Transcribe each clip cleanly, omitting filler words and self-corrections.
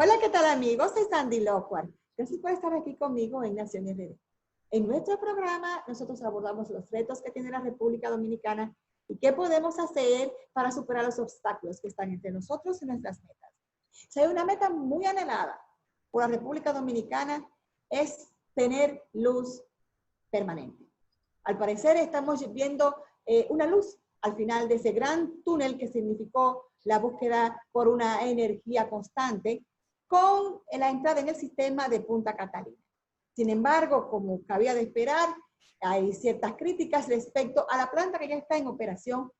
Hola, ¿qué tal amigos? Soy Sandy Locuar. Gracias por estar aquí conmigo en Naciones RD. En nuestro programa nosotros abordamos los retos que tiene la República Dominicana y qué podemos hacer para superar los obstáculos que están entre nosotros y nuestras metas. Si hay una meta muy anhelada por la República Dominicana es tener luz permanente. Al parecer estamos viendo una luz al final de ese gran túnel que significó la búsqueda por una energía constante con la entrada en el sistema de Punta Catalina. Sin embargo, como cabía de esperar, hay ciertas críticas respecto a la planta que ya está en operación.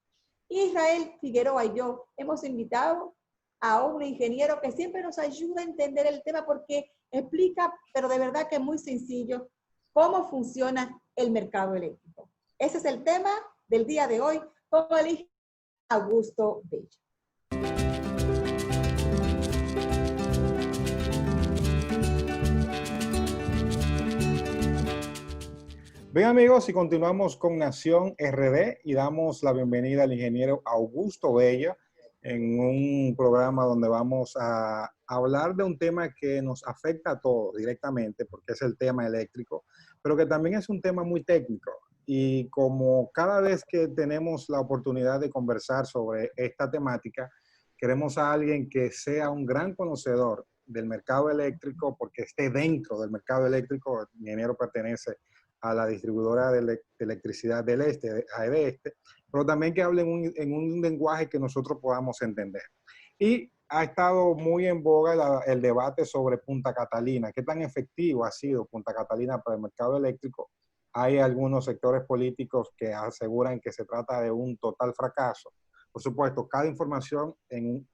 Israel Figueroa y yo hemos invitado a un ingeniero que siempre nos ayuda a entender el tema porque explica, pero de verdad que es muy sencillo, cómo funciona el mercado eléctrico. Ese es el tema del día de hoy con el ingeniero Augusto Bello. Bien amigos, y continuamos con Nación RD y damos la bienvenida al ingeniero Augusto Bello en un programa donde vamos a hablar de un tema que nos afecta a todos directamente, porque es el tema eléctrico, pero que también es un tema muy técnico. Y como cada vez que tenemos la oportunidad de conversar sobre esta temática, queremos a alguien que sea un gran conocedor del mercado eléctrico, porque esté dentro del mercado eléctrico. El ingeniero pertenece a la distribuidora de electricidad del Este, AEDESTE, pero también que hable en un lenguaje que nosotros podamos entender. Y ha estado muy en boga el debate sobre Punta Catalina. ¿Qué tan efectivo ha sido Punta Catalina para el mercado eléctrico? Hay algunos sectores políticos que aseguran que se trata de un total fracaso. Por supuesto, cada información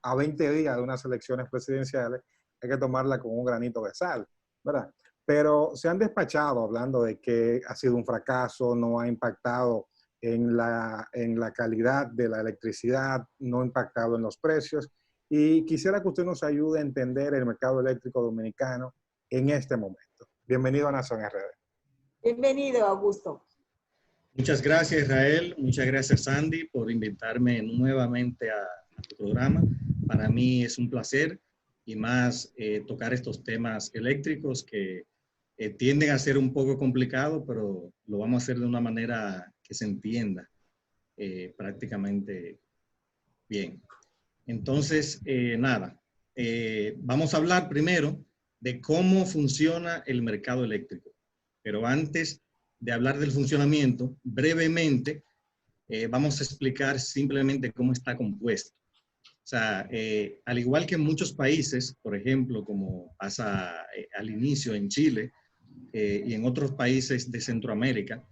a 20 días de unas elecciones presidenciales hay que tomarla con un granito de sal, ¿verdad? Pero se han despachado hablando de que ha sido un fracaso, no ha impactado en la calidad de la electricidad, no ha impactado en los precios. Y quisiera que usted nos ayude a entender el mercado eléctrico dominicano en este momento. Bienvenido a Nación RD. Bienvenido, Augusto. Muchas gracias, Israel. Muchas gracias, Sandy, por invitarme nuevamente a tu programa. Para mí es un placer y más tocar estos temas eléctricos que tienden a ser un poco complicados, pero lo vamos a hacer de una manera que se entienda prácticamente bien. Entonces, vamos a hablar primero de cómo funciona el mercado eléctrico. Pero antes de hablar del funcionamiento, brevemente vamos a explicar simplemente cómo está compuesto. O sea, al igual que en muchos países, por ejemplo, como pasa al inicio en Chile y en otros países de Centroamérica,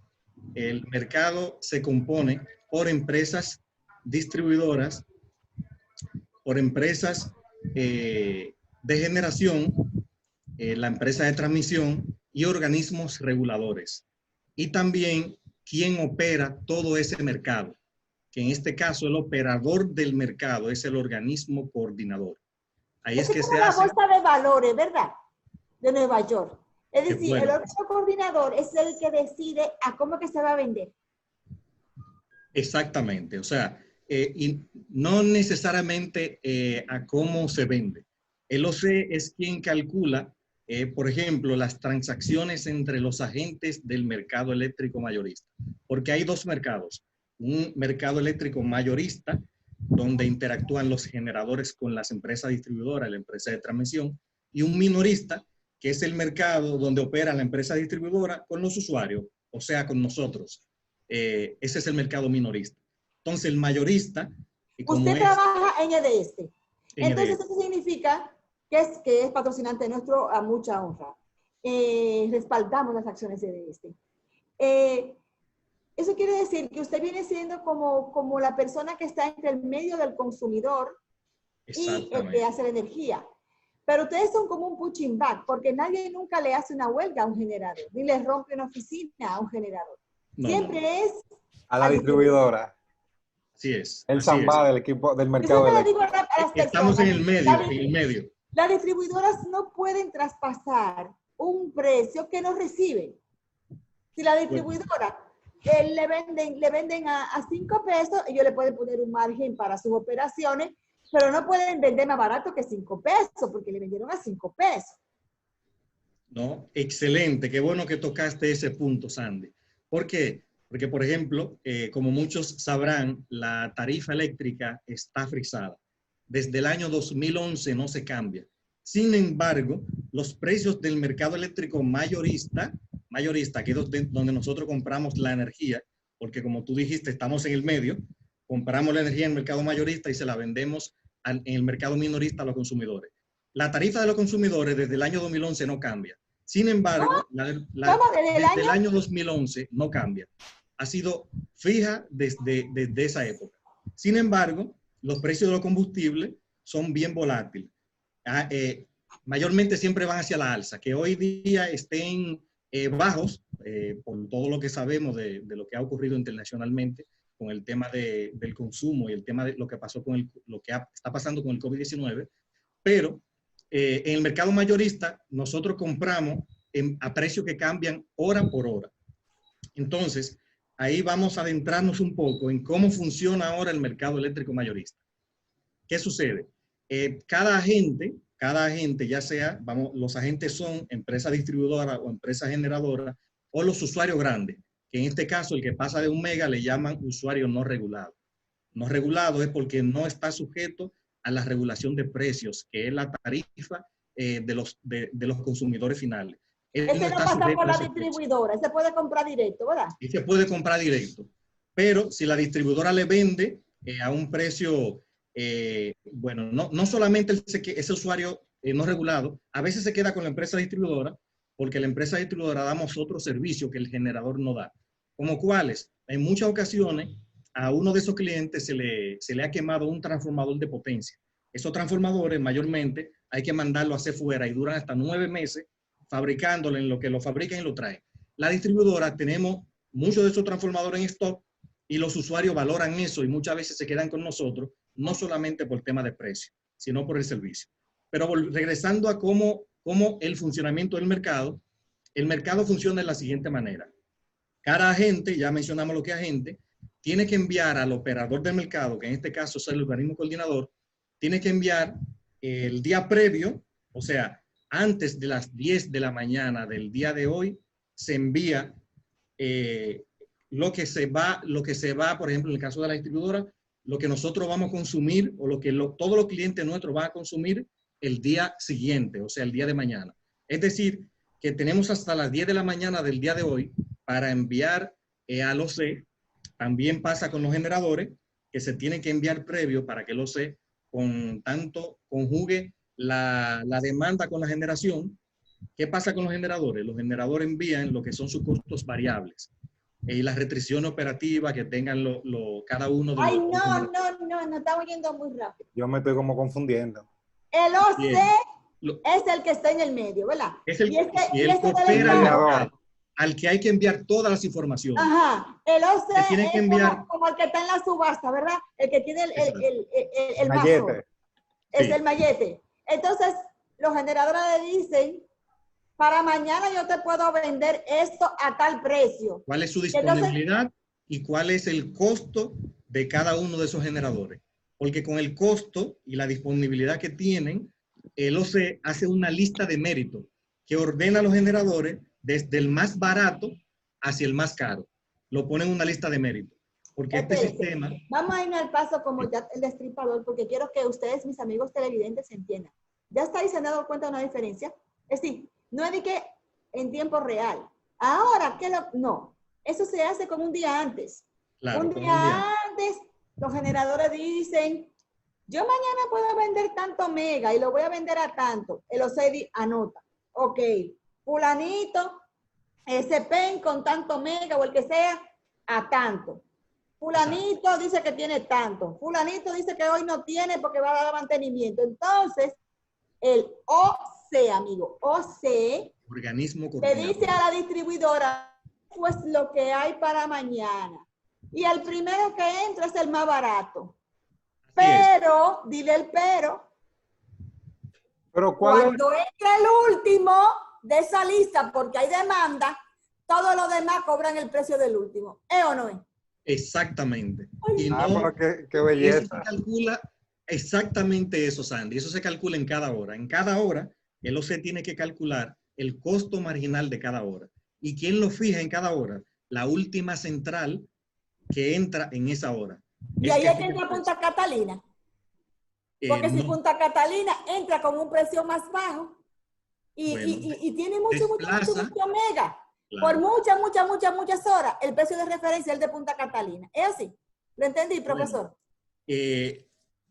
el mercado se compone por empresas distribuidoras, por empresas de generación, la empresa de transmisión y organismos reguladores. Y también quien opera todo ese mercado, que en este caso el operador del mercado es el organismo coordinador. Ahí es que se hace la bolsa de valores, ¿verdad? De Nueva York. Es decir, bueno, el organismo coordinador es el que decide a cómo que se va a vender. Exactamente, o sea, y no necesariamente a cómo se vende. El OC es quien calcula, por ejemplo, las transacciones entre los agentes del mercado eléctrico mayorista, porque hay dos mercados. Un mercado eléctrico mayorista, donde interactúan los generadores con las empresas distribuidoras, la empresa de transmisión, y un minorista, que es el mercado donde opera la empresa distribuidora con los usuarios, o sea, con nosotros. Ese es el mercado minorista. Entonces, el mayorista... Usted trabaja en EDESTE. Entonces, eso significa que es patrocinante nuestro a mucha honra. Respaldamos las acciones de EDESTE. Eso quiere decir que usted viene siendo como la persona que está entre el medio del consumidor y el que hace la energía. Pero ustedes son como un punching bag, porque nadie nunca le hace una huelga a un generador, ni le rompe una oficina a un generador. No, Siempre es a la distribuidora. Así es. El Zambá del equipo del mercado eléctrico. Estamos en el medio, Las distribuidoras no pueden traspasar un precio que no reciben. Si la distribuidora le venden a 5 pesos, ellos le pueden poner un margen para sus operaciones pero no pueden vender más barato que 5 pesos, porque le vendieron a 5 pesos. No, excelente. Qué bueno que tocaste ese punto, Sandy. ¿Por qué? Porque, por ejemplo, como muchos sabrán, la tarifa eléctrica está frisada. Desde el año 2011 no se cambia. Sin embargo, los precios del mercado eléctrico mayorista, que es donde nosotros compramos la energía, porque como tú dijiste, estamos en el medio, compramos la energía en el mercado mayorista y se la vendemos en el mercado minorista a los consumidores. La tarifa de los consumidores desde el año 2011 no cambia. Sin embargo, desde el año 2011 no cambia. Ha sido fija desde esa época. Sin embargo, los precios de los combustibles son bien volátiles. Mayormente siempre van hacia la alza. Que hoy día estén bajos, por todo lo que sabemos de lo que ha ocurrido internacionalmente con el tema del consumo y el tema de lo que pasó con lo que está pasando con el COVID-19, pero en el mercado mayorista nosotros compramos a precios que cambian hora por hora. Entonces, ahí vamos a adentrarnos un poco en cómo funciona ahora el mercado eléctrico mayorista. ¿Qué sucede? Cada agente, ya sea, los agentes son empresas distribuidoras o empresas generadoras o los usuarios grandes, que en este caso el que pasa de 1 mega le llaman usuario no regulado. No regulado es porque no está sujeto a la regulación de precios, que es la tarifa de los consumidores finales. Ese no pasa por la distribuidora, ese puede comprar directo, ¿verdad? Y se puede comprar directo. Pero si la distribuidora le vende a un precio, bueno, no solamente ese usuario no regulado, a veces se queda con la empresa distribuidora, porque la empresa distribuidora damos otro servicio que el generador no da. Como cuáles, en muchas ocasiones, a uno de esos clientes se le ha quemado un transformador de potencia. Esos transformadores mayormente hay que mandarlo a hacer fuera y duran hasta 9 meses fabricándolo en lo que lo fabrican y lo traen. La distribuidora tenemos muchos de esos transformadores en stock y los usuarios valoran eso y muchas veces se quedan con nosotros, no solamente por tema de precio, sino por el servicio. Pero regresando a cómo el funcionamiento del mercado, el mercado funciona de la siguiente manera. Cada agente, ya mencionamos lo que es agente, tiene que enviar al operador del mercado, que en este caso es el organismo coordinador, tiene que enviar el día previo, o sea, antes de las 10 de la mañana del día de hoy, se envía lo que se va, por ejemplo, en el caso de la distribuidora, lo que nosotros vamos a consumir o todos los clientes nuestros van a consumir el día siguiente, o sea, el día de mañana. Es decir, que tenemos hasta las 10 de la mañana del día de hoy para enviar al OC. También pasa con los generadores, que se tienen que enviar previo para que el OC conjugue la demanda con la generación. ¿Qué pasa con los generadores? Los generadores envían lo que son sus costos variables y las restricciones operativas que tengan cada uno de Ay, los... no, estamos yendo muy rápido. Yo me estoy como confundiendo. El OC es el que está en el medio, ¿verdad? Es el que opera al que hay que enviar todas las informaciones. Ajá, el OC es como el que está en la subasta, ¿verdad? El que tiene el mazo. Es el mallete. Entonces, los generadores le dicen, para mañana yo te puedo vender esto a tal precio. ¿Cuál es su disponibilidad y cuál es el costo de cada uno de esos generadores? Porque con el costo y la disponibilidad que tienen, el OC hace una lista de méritos que ordena a los generadores desde el más barato hacia el más caro. Lo ponen en una lista de méritos. Porque este sistema... Vamos a ir al paso como ya el destripador, porque quiero que ustedes, mis amigos televidentes, entiendan. ¿Ya estáis se han dado cuenta de una diferencia? Es decir, no es de que en tiempo real. Ahora, no. Eso se hace como un día antes. Claro, un día antes, los generadores dicen, yo mañana puedo vender tanto mega y lo voy a vender a tanto. El OCD anota. Ok, fulanito, ese pen con tanto mega o el que sea, a tanto. Fulanito dice que tiene tanto. Fulanito dice que hoy no tiene porque va a dar mantenimiento. Entonces, el OC, amigo, OC, organismo le dice a la distribuidora, pues lo que hay para mañana. Y el primero que entra es el más barato. Pero, dile el pero. Pero cuando entra el último de esa lista, porque hay demanda, todos los demás cobran el precio del último. ¿Es o no es? Exactamente. Ay, Y pero qué belleza. Eso se calcula Exactamente eso, Sandy. Eso se calcula en cada hora. En cada hora, el OC tiene que calcular el costo marginal de cada hora. ¿Y quién lo fija en cada hora? La última central que entra en esa hora. Y ahí es que entra Punta Catalina. Porque si no. Punta Catalina entra con un precio más bajo y tiene mucho mega, claro, por muchas horas, el precio de referencia es el de Punta Catalina. ¿Es así? ¿Lo entendí, profesor?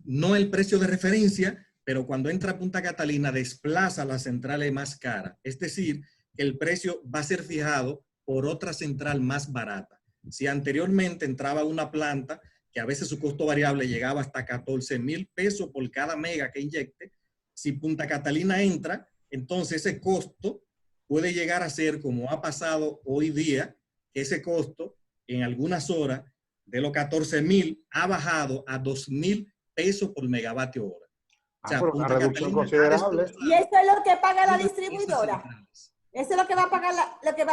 No el precio de referencia, pero cuando entra Punta Catalina desplaza las centrales más caras. Es decir, que el precio va a ser fijado por otra central más barata. Si anteriormente entraba una planta que a veces su costo variable llegaba hasta 14,000 pesos por cada mega que inyecte, si Punta Catalina entra, entonces ese costo puede llegar a ser, como ha pasado hoy día, ese costo en algunas horas de los 14,000 ha bajado a 2,000 pesos por megavatio hora. O sea, una reducción considerable. Y eso es lo que paga la distribuidora. Eso es lo que va a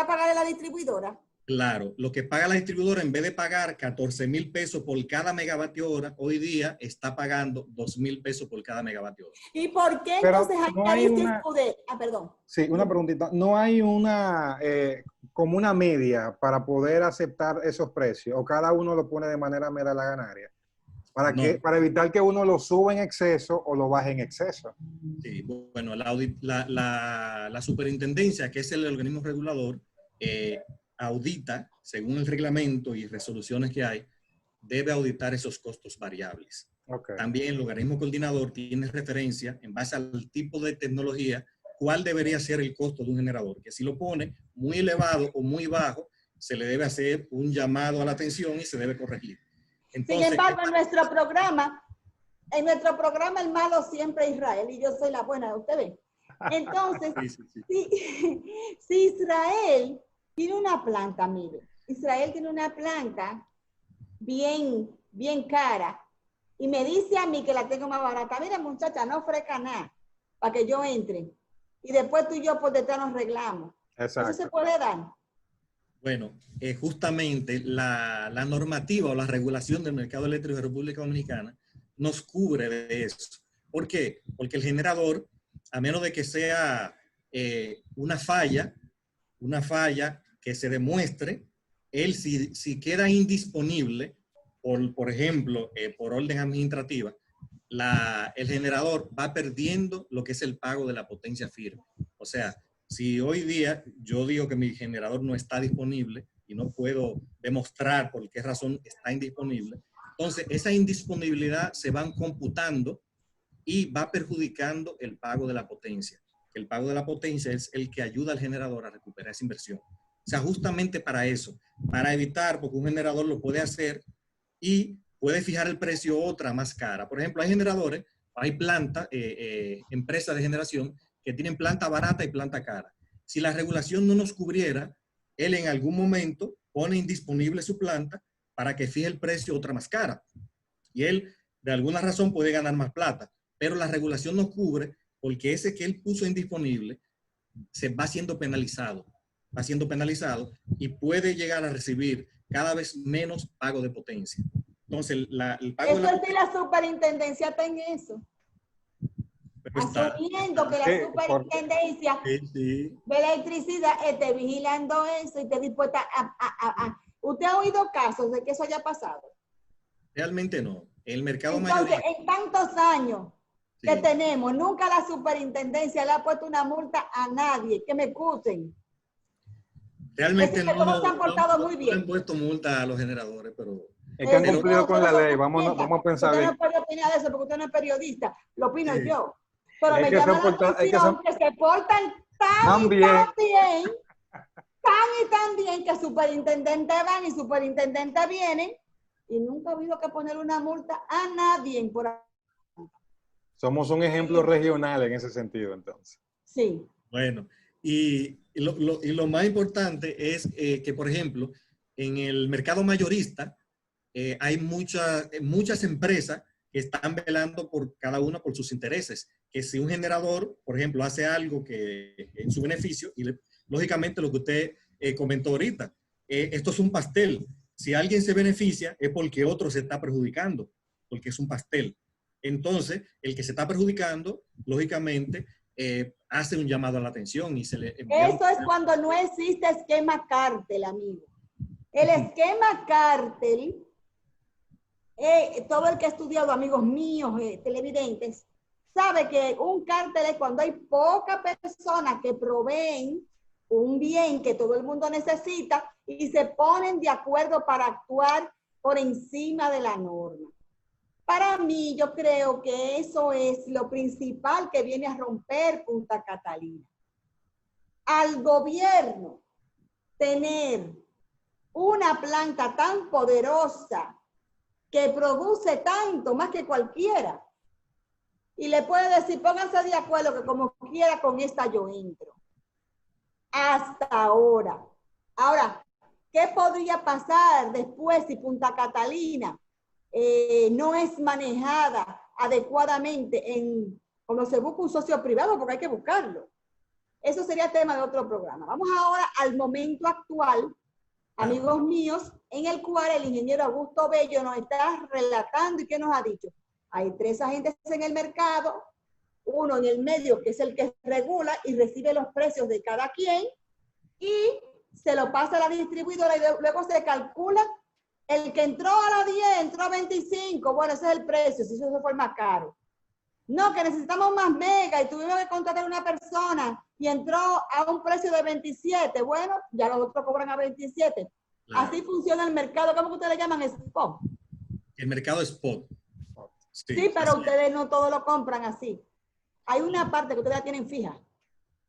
pagar la distribuidora. Claro, lo que paga la distribuidora, en vez de pagar 14,000 pesos por cada megavatio hora, hoy día está pagando 2,000 pesos por cada megavatio hora. ¿Y por qué entonces hay distribuidora? Perdón. Sí, una preguntita. ¿No hay una como una media para poder aceptar esos precios? ¿O cada uno lo pone de manera mera la ganaria? Para evitar que uno lo suba en exceso o lo baje en exceso. Sí, bueno, la superintendencia, que es el organismo regulador, audita, según el reglamento y resoluciones que hay, debe auditar esos costos variables. Okay. También el organismo coordinador tiene referencia, en base al tipo de tecnología, cuál debería ser el costo de un generador. Que si lo pone muy elevado o muy bajo, se le debe hacer un llamado a la atención y se debe corregir. Entonces, sin embargo, en nuestro programa el malo siempre es Israel y yo soy la buena, usted ve. Entonces, si Israel tiene una planta, mire, Israel tiene una planta bien cara y me dice a mí que la tengo más barata. Mira, muchacha, no ofrezca nada para que yo entre. Y después tú y yo por detrás nos arreglamos. Exacto. ¿Eso se puede dar? Bueno, justamente la normativa o la regulación del mercado eléctrico de República Dominicana nos cubre de eso. ¿Por qué? Porque el generador, a menos de que sea una falla que se demuestre, él si queda indisponible, por ejemplo, por orden administrativa, el generador va perdiendo lo que es el pago de la potencia firme. O sea, si hoy día yo digo que mi generador no está disponible y no puedo demostrar por qué razón está indisponible, entonces esa indisponibilidad se van computando y va perjudicando el pago de la potencia. El pago de la potencia es el que ayuda al generador a recuperar esa inversión. O sea, justamente para eso, para evitar, porque un generador lo puede hacer y puede fijar el precio otra más cara. Por ejemplo, hay generadores, hay plantas, empresas de generación que tienen planta barata y planta cara. Si la regulación no nos cubriera, él en algún momento pone indisponible su planta para que fije el precio otra más cara. Y él, de alguna razón, puede ganar más plata. Pero la regulación no cubre porque ese que él puso indisponible se va siendo penalizado. Va siendo penalizado y puede llegar a recibir cada vez menos pago de potencia. Entonces, el pago eso sí, la superintendencia está en eso. Asumiendo que la superintendencia de electricidad esté vigilando eso y esté dispuesta a... ¿Usted ha oído casos de que eso haya pasado? Realmente no. El mercado Entonces, mayorista, en tantos años que tenemos, nunca la superintendencia le ha puesto una multa a nadie. Que me excusen. realmente no se han portado muy bien. han puesto multa a los generadores, pero... Es que han cumplido con la ley. Vamos a pensar bien. bien. Usted no puede opinar de eso porque usted no es periodista. Lo opino yo. Pero es me que llama la atención que se portan tan bien que superintendentes van y superintendentes vienen y nunca ha habido que poner una multa a nadie por ahí. Somos un ejemplo regional en ese sentido, entonces. Sí. Bueno, y lo más importante es que, por ejemplo, en el mercado mayorista hay muchas empresas que están velando por cada una por sus intereses. Que si un generador, por ejemplo, hace algo que en su beneficio, y lógicamente lo que usted comentó ahorita, esto es un pastel. Si alguien se beneficia es porque otro se está perjudicando, porque es un pastel. Entonces, el que se está perjudicando, lógicamente, hace un llamado a la atención y se le envía Eso es cuando no existe esquema cártel, amigo. El esquema cártel, todo el que ha estudiado, amigos míos, televidentes, sabe que un cártel es cuando hay pocas personas que proveen un bien que todo el mundo necesita y se ponen de acuerdo para actuar por encima de la norma. Para mí, yo creo que eso es lo principal que viene a romper Punta Catalina. Al gobierno tener una planta tan poderosa que produce tanto, más que cualquiera, y le puede decir, pónganse de acuerdo que como quiera con esta yo entro. Hasta ahora. Ahora, ¿qué podría pasar después si Punta Catalina no es manejada adecuadamente cuando se busca un socio privado? Porque hay que buscarlo. Eso sería tema de otro programa. Vamos ahora al momento actual, amigos míos, en el cual el ingeniero Augusto Bello nos está relatando y que nos ha dicho. Hay 3 agentes en el mercado, uno en el medio que es el que regula y recibe los precios de cada quien y se lo pasa a la distribuidora y luego se calcula el que entró a las 10, entró a 25, bueno, ese es el precio, si eso fue más caro. No, que necesitamos más mega y tuvimos que contratar a una persona y entró a un precio de 27, bueno, ya los otros cobran a 27. Claro. Así funciona el mercado, ¿cómo que ustedes le llaman? Spot. El mercado spot. Sí, pero ustedes no todos lo compran así. Hay una parte que ustedes ya tienen fija.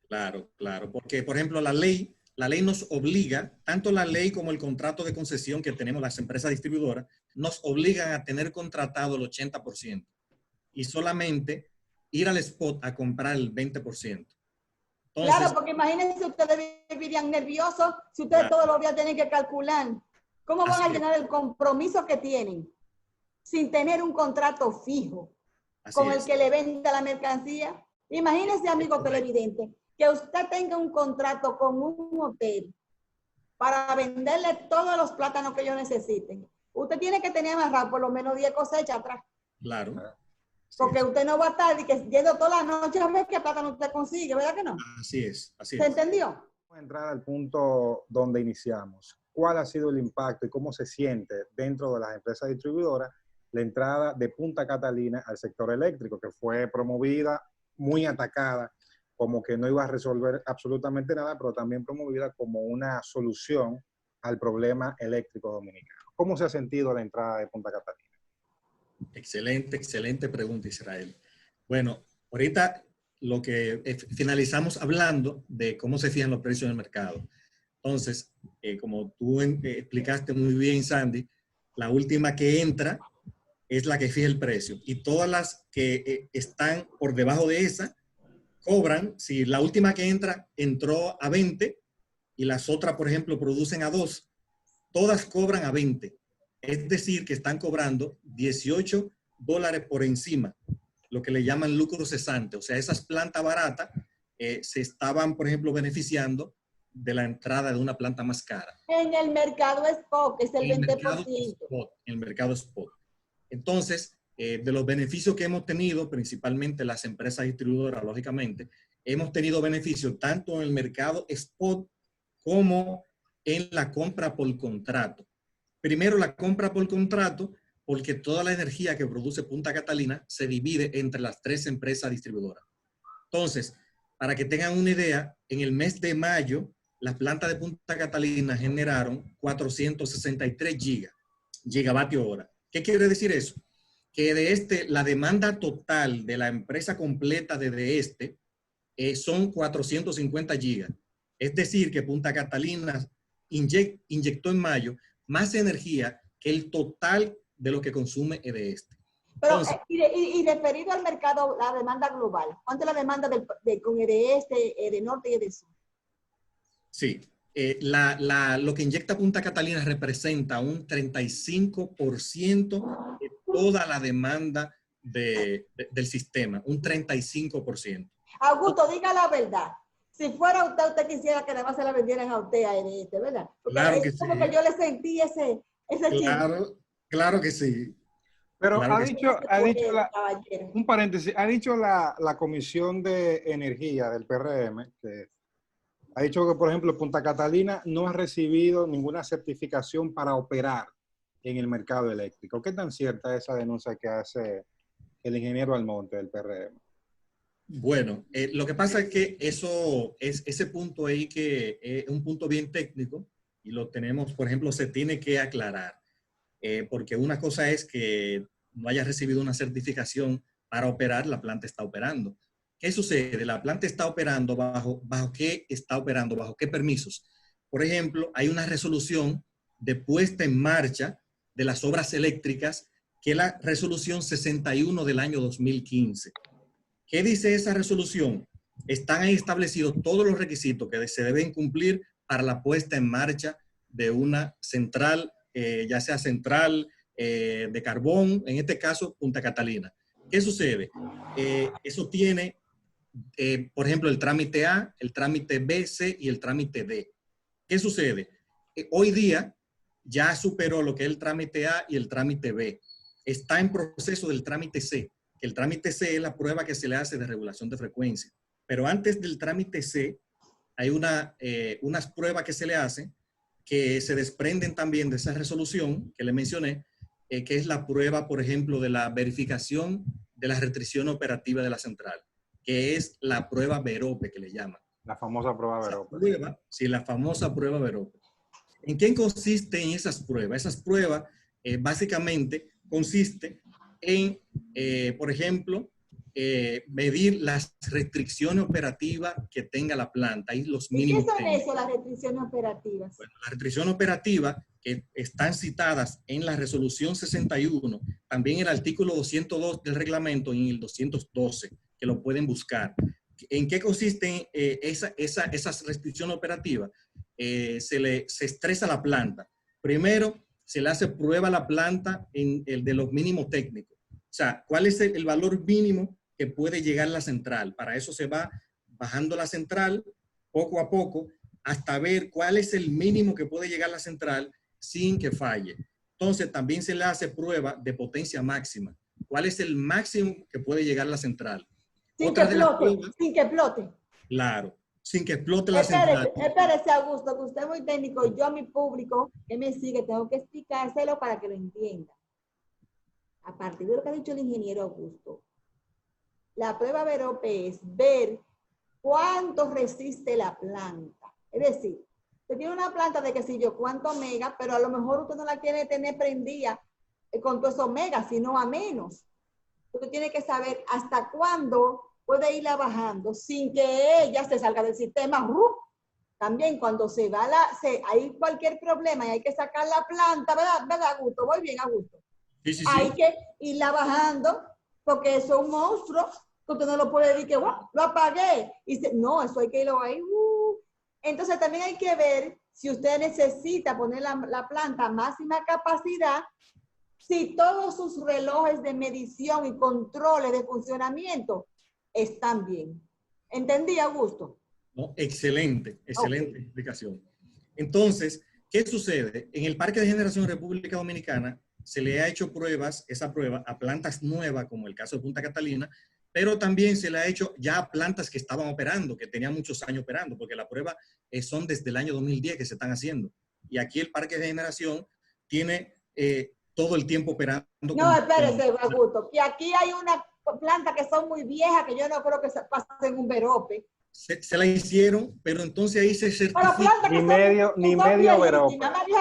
Claro, claro, porque por ejemplo la ley nos obliga, tanto la ley como el contrato de concesión que tenemos las empresas distribuidoras, nos obligan a tener contratado el 80% y solamente ir al spot a comprar el 20%. Entonces, claro, porque imagínense ustedes vivirían nerviosos si ustedes todos los días tienen que calcular. ¿Cómo van a llenar el compromiso que tienen sin tener un contrato fijo con el que le venda la mercancía? Imagínense, amigo televidente, que usted tenga un contrato con un hotel para venderle todos los plátanos que ellos necesiten. Usted tiene que tener amarrado por lo menos 10 cosechas atrás. Claro. Porque usted no va a estar yendo toda la noche a ver qué plátano usted consigue, ¿verdad que no? Así es, así es. ¿Se entendió? Vamos a entrar al punto donde iniciamos. ¿Cuál ha sido el impacto y cómo se siente dentro de las empresas distribuidoras la entrada de Punta Catalina al sector eléctrico, que fue promovida, muy atacada, como que no iba a resolver absolutamente nada, pero también promovida como una solución al problema eléctrico dominicano? ¿Cómo se ha sentido la entrada de Punta Catalina? Excelente, excelente pregunta, Israel. Bueno, ahorita lo que finalizamos hablando de cómo se fijan los precios en el mercado. Entonces, como tú explicaste muy bien, Sandy, la última que entra es la que fija el precio. Y todas las que están por debajo de esa cobran, si la última que entró a 20 y las otras, por ejemplo, producen a 2, todas cobran a 20. Es decir, que están cobrando $18 por encima, lo que le llaman lucro cesante. O sea, esas plantas baratas se estaban, por ejemplo, beneficiando de la entrada de una planta más cara. En el mercado spot, que es el 20%. En el mercado spot. Entonces, de los beneficios que hemos tenido, principalmente las empresas distribuidoras, lógicamente, hemos tenido beneficios tanto en el mercado spot como en la compra por contrato. Primero, la compra por contrato, porque toda la energía que produce Punta Catalina se divide entre las 3 empresas distribuidoras. Entonces, para que tengan una idea, en el mes de mayo, las plantas de Punta Catalina generaron 463 gigavatios hora. ¿Qué quiere decir eso? Que la demanda total de la empresa completa son 450 gigas. Es decir, que Punta Catalina inyectó en mayo más energía que el total de lo que consume EDESTE. Pero, y referido al mercado, la demanda global, ¿cuánto es la demanda con EDESTE, EDENORTE y EDESUR? Sí, lo que inyecta Punta Catalina representa un 35% de toda la demanda del sistema, un 35%. Augusto, diga la verdad. Si fuera usted quisiera que además se la vendieran a usted a EDESTE, ¿verdad? Porque claro que es como sí. que yo le sentí ese Claro que sí. Pero Claro ha que sí. dicho, Caballero. un paréntesis, ha dicho la Comisión de Energía del PRM, que ha dicho que, por ejemplo, Punta Catalina no ha recibido ninguna certificación para operar en el mercado eléctrico. ¿Qué tan cierta es esa denuncia que hace el ingeniero Almonte del PRM? Bueno, lo que pasa es que eso es ese punto ahí que es un punto bien técnico y lo tenemos, por ejemplo, se tiene que aclarar. Porque una cosa es que no haya recibido una certificación para operar, la planta está operando. ¿Qué sucede? La planta está operando ¿bajo qué está operando? ¿Bajo qué permisos? Por ejemplo, hay una resolución de puesta en marcha de las obras eléctricas, que es la resolución 61 del año 2015. ¿Qué dice esa resolución? Están ahí establecidos todos los requisitos que se deben cumplir para la puesta en marcha de una central, ya sea central de carbón, en este caso Punta Catalina. ¿Qué sucede? Eso tiene, por ejemplo, el trámite A, el trámite B, C y el trámite D. ¿Qué sucede? Hoy día ya superó lo que es el trámite A y el trámite B. Está en proceso del trámite C. El trámite C es la prueba que se le hace de regulación de frecuencia. Pero antes del trámite C, hay unas pruebas que se le hacen que se desprenden también de esa resolución que le mencioné, que es la prueba, por ejemplo, de la verificación de la restricción operativa de la central, que es la prueba Verope, que le llaman. La famosa prueba Verope. Sí, la famosa prueba Verope. ¿En qué consisten esas pruebas? Esas pruebas básicamente consisten en, por ejemplo, medir las restricciones operativas que tenga la planta y los ¿Y mínimos qué son técnicos. eso, las restricciones operativas? Bueno, las restricciones operativas que están citadas en la resolución 61, también el artículo 202 del reglamento y el 212, que lo pueden buscar. ¿En qué consisten esas restricciones operativas? Se estresa la planta. Primero, se le hace prueba a la planta en el de los mínimos técnicos. O sea, ¿cuál es el valor mínimo que puede llegar la central? Para eso se va bajando la central poco a poco hasta ver cuál es el mínimo que puede llegar la central sin que falle. Entonces, también se le hace prueba de potencia máxima. ¿Cuál es el máximo que puede llegar la central? Sin que explote, sin que explote. Claro, sin que explote la central. Espérese, Augusto, que usted es muy técnico y yo a mi público que me sigue tengo que explicárselo para que lo entienda. A partir de lo que ha dicho el ingeniero Augusto, la prueba Verope es ver cuánto resiste la planta. Es decir, usted tiene una planta de que si yo cuánto mega, pero a lo mejor usted no la quiere tener prendida con todos esos megas, sino a menos. Usted tiene que saber hasta cuándo puede irla bajando sin que ella se salga del sistema. También cuando se va hay cualquier problema y hay que sacar la planta, ¿verdad, Augusto? Voy bien, Augusto. Sí, sí, Hay sí. que irla bajando porque eso es un monstruo. Usted no lo puede decir que lo apagué. No, eso hay que irlo ahí. Entonces también hay que ver si usted necesita poner la planta a máxima capacidad, si todos sus relojes de medición y controles de funcionamiento están bien. ¿Entendí, Augusto? No, excelente, excelente explicación. Entonces, ¿qué sucede? En el Parque de Generación República Dominicana se le ha hecho esa prueba a plantas nuevas, como el caso de Punta Catalina, pero también se le ha hecho ya a plantas que estaban operando, que tenían muchos años operando, porque la prueba son desde el año 2010 que se están haciendo. Y aquí el Parque de Generación tiene todo el tiempo operando. No, espérese, Augusto, que aquí hay una planta que son muy viejas, que yo no creo que se pasen un Verope. Se la hicieron, pero entonces ahí se certifica. Ni medio Verope.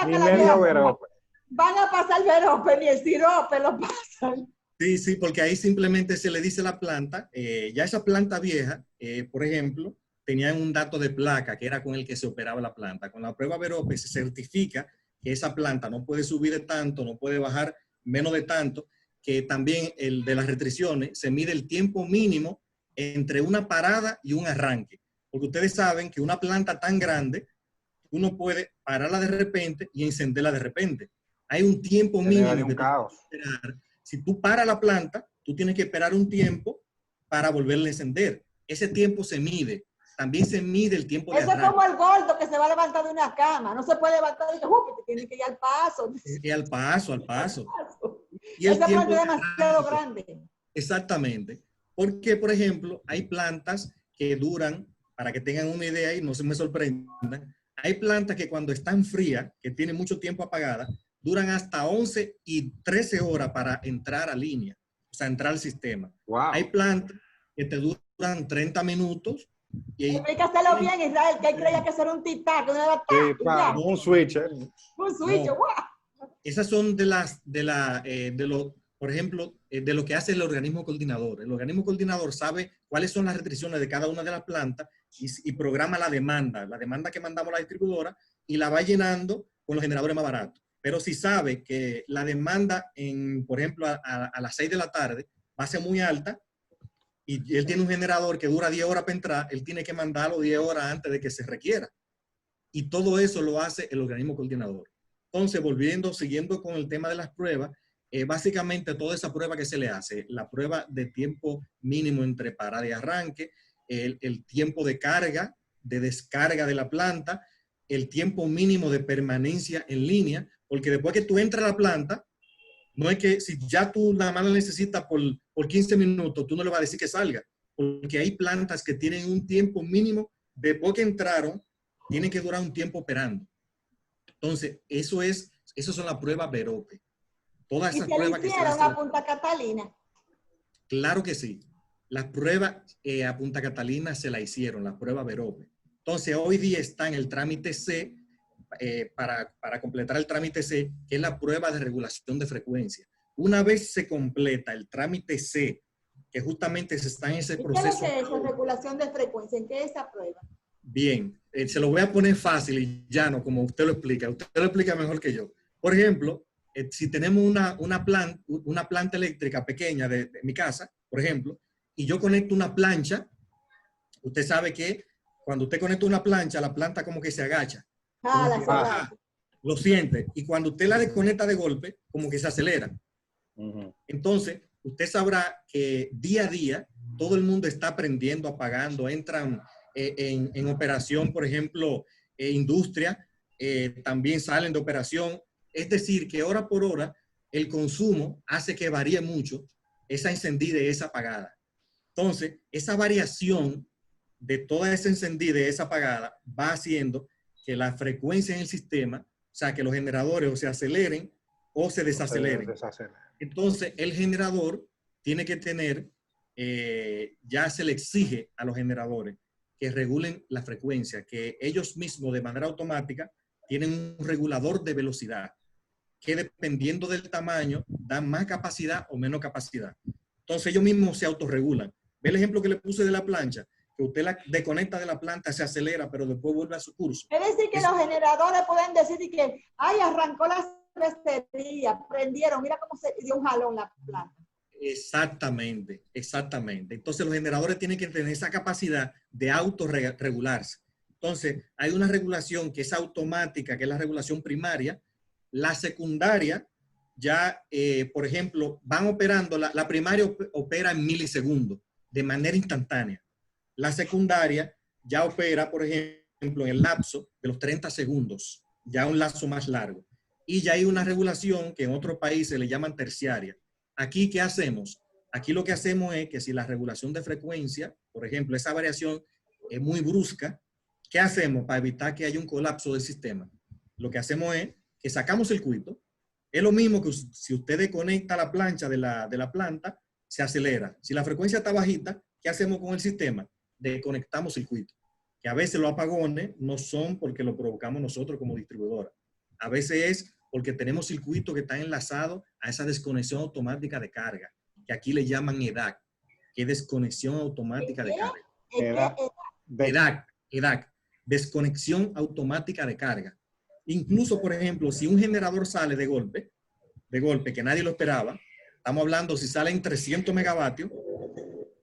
Ni medio Verope. Van a pasar Verope, ni el sirope lo pasan. Sí, sí, porque ahí simplemente se le dice a la planta, ya esa planta vieja, por ejemplo, tenían un dato de placa que era con el que se operaba la planta. Con la prueba Verope se certifica que esa planta no puede subir de tanto, no puede bajar menos de tanto, que también el de las restricciones se mide el tiempo mínimo entre una parada y un arranque. Porque ustedes saben que una planta tan grande, uno puede pararla de repente y encenderla de repente. Hay un tiempo mínimo que caos. esperar. Si tú paras la planta, tú tienes que esperar un tiempo para volverla a encender. Ese tiempo se mide. También se mide el tiempo de arranque. Eso es como el gordo que se va a levantar de una cama. No se puede levantar y que tiene que ir al paso. Y al paso, al paso. Y el Esa tiempo planta es de demasiado arranque. grande. Exactamente. Porque, por ejemplo, hay plantas que duran, para que tengan una idea y no se me sorprendan, hay plantas que cuando están frías, que tienen mucho tiempo apagadas, duran hasta 11 y 13 horas para entrar a línea, o sea, entrar al sistema. Wow. Hay plantas que te duran 30 minutos. Pero hay que hacerlo bien, Israel, que él creía que eso era un tic-tac, que no era Sí, tac, y ya. un switch. Un switch, No. ¡guau! Esas son por ejemplo, de lo que hace el organismo coordinador. El organismo coordinador sabe cuáles son las restricciones de cada una de las plantas y programa la demanda que mandamos a la distribuidora y la va llenando con los generadores más baratos. Pero si sabe que la demanda, por ejemplo, a las 6 de la tarde va a ser muy alta y él tiene un generador que dura 10 horas para entrar, él tiene que mandarlo 10 horas antes de que se requiera. Y todo eso lo hace el organismo coordinador. Entonces, siguiendo con el tema de las pruebas, básicamente toda esa prueba que se le hace, la prueba de tiempo mínimo entre parada y arranque, el tiempo de carga, de descarga de la planta, el tiempo mínimo de permanencia en línea, porque después que tú entras a la planta, no es que si ya tú nada más la necesitas por 15 minutos, tú no le vas a decir que salga, porque hay plantas que tienen un tiempo mínimo, después que entraron, tienen que durar un tiempo operando. Entonces, esas son las pruebas Verope. Todas Y esas se le pruebas que se hicieron hacen. a Punta Catalina. Claro que sí. Las pruebas a Punta Catalina se la hicieron, las pruebas Verope. Entonces, hoy día está en el trámite C, para completar el trámite C, que es la prueba de regulación de frecuencia. Una vez se completa el trámite C, que justamente se está en ese proceso. ¿Y qué es lo que es la regulación de frecuencia? ¿En qué es esa prueba? Bien, se lo voy a poner fácil y llano, como usted lo explica. Usted lo explica mejor que yo. Por ejemplo, si tenemos una planta eléctrica pequeña de mi casa, por ejemplo, y yo conecto una plancha, usted sabe que cuando usted conecta una plancha, la planta como que se agacha. Ah, la Baja, lo siente. Y cuando usted la desconecta de golpe, como que se acelera. Entonces, usted sabrá que día a día todo el mundo está aprendiendo, apagando, entran en operación, por ejemplo, industria, también salen de operación. Es decir, que hora por hora el consumo hace que varíe mucho esa encendida y esa apagada. Entonces, esa variación de toda esa encendida y esa apagada va haciendo que la frecuencia en el sistema, o sea, que los generadores o se aceleren o se desaceleren. Entonces, el generador tiene que tener, ya se le exige a los generadores que regulen la frecuencia, que ellos mismos de manera automática tienen un regulador de velocidad, que dependiendo del tamaño, dan más capacidad o menos capacidad. Entonces, ellos mismos se autorregulan. Ve el ejemplo que le puse de la plancha, que usted la desconecta de la planta, se acelera, pero después vuelve a su curso. Es decir, que los generadores pueden decir que, ay, arrancó la cervecería, prendieron, mira cómo se dio un jalón la planta. Exactamente, exactamente. Entonces los generadores tienen que tener esa capacidad de autorregularse. Entonces hay una regulación que es automática, que es la regulación primaria. La secundaria ya, por ejemplo, van operando, la primaria opera en milisegundos, de manera instantánea. La secundaria ya opera, por ejemplo, en el lapso de los 30 segundos, ya un lapso más largo. Y ya hay una regulación que en otros países le llaman terciaria. Aquí, ¿qué hacemos? Aquí lo que hacemos es que si la regulación de frecuencia, por ejemplo, esa variación es muy brusca, ¿qué hacemos para evitar que haya un colapso del sistema? Lo que hacemos es que sacamos circuito. Es lo mismo que si usted desconecta la plancha de la planta, se acelera. Si la frecuencia está bajita, ¿qué hacemos con el sistema? Desconectamos circuito. Que a veces los apagones no son porque lo provocamos nosotros como distribuidora. A veces es porque tenemos circuitos que están enlazados a esa desconexión automática de carga, que aquí le llaman EDAC, que es desconexión automática de carga. EDAC, desconexión automática de carga. Incluso, por ejemplo, si un generador sale de golpe, que nadie lo esperaba, estamos hablando si salen 300 megavatios,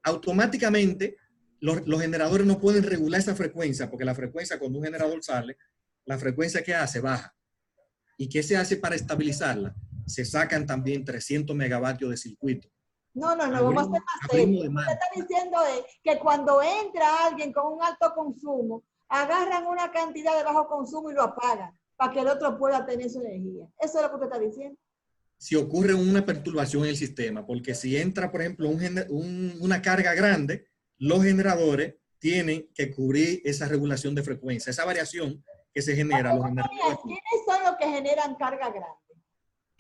automáticamente los generadores no pueden regular esa frecuencia, porque la frecuencia cuando un generador sale, la frecuencia que hace baja. ¿Y qué se hace para estabilizarla? Se sacan también 300 megavatios de circuito. No, vamos a ser más serios. Lo que está diciendo es que cuando entra alguien con un alto consumo, agarran una cantidad de bajo consumo y lo apagan para que el otro pueda tener su energía. Eso es lo que usted está diciendo. si ocurre una perturbación en el sistema, porque si entra, por ejemplo, una carga grande, los generadores tienen que cubrir esa regulación de frecuencia, esa variación que se genera. Los generadores. ¿Quiénes son los que generan carga grande?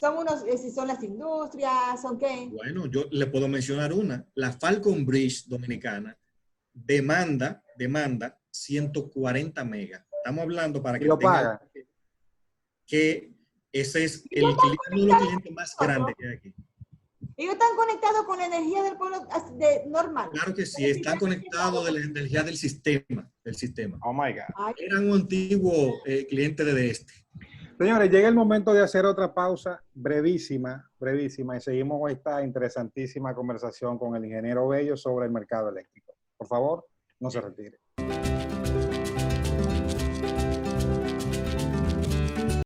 ¿Son unos, si son las industrias, son qué? Bueno, yo le puedo mencionar una. La Falcon Bridge dominicana demanda 140 megas. Estamos hablando para que lo tenga paga. que ese es uno de los clientes más grandes que hay aquí. ¿Ellos están conectados con la energía del pueblo normal? Claro que sí, están conectados de la energía del sistema. Oh my God. Eran un antiguo cliente de este. Señores, llega el momento de hacer otra pausa brevísima, y seguimos con esta interesantísima conversación con el ingeniero Bello sobre el mercado eléctrico. Por favor, no se retire.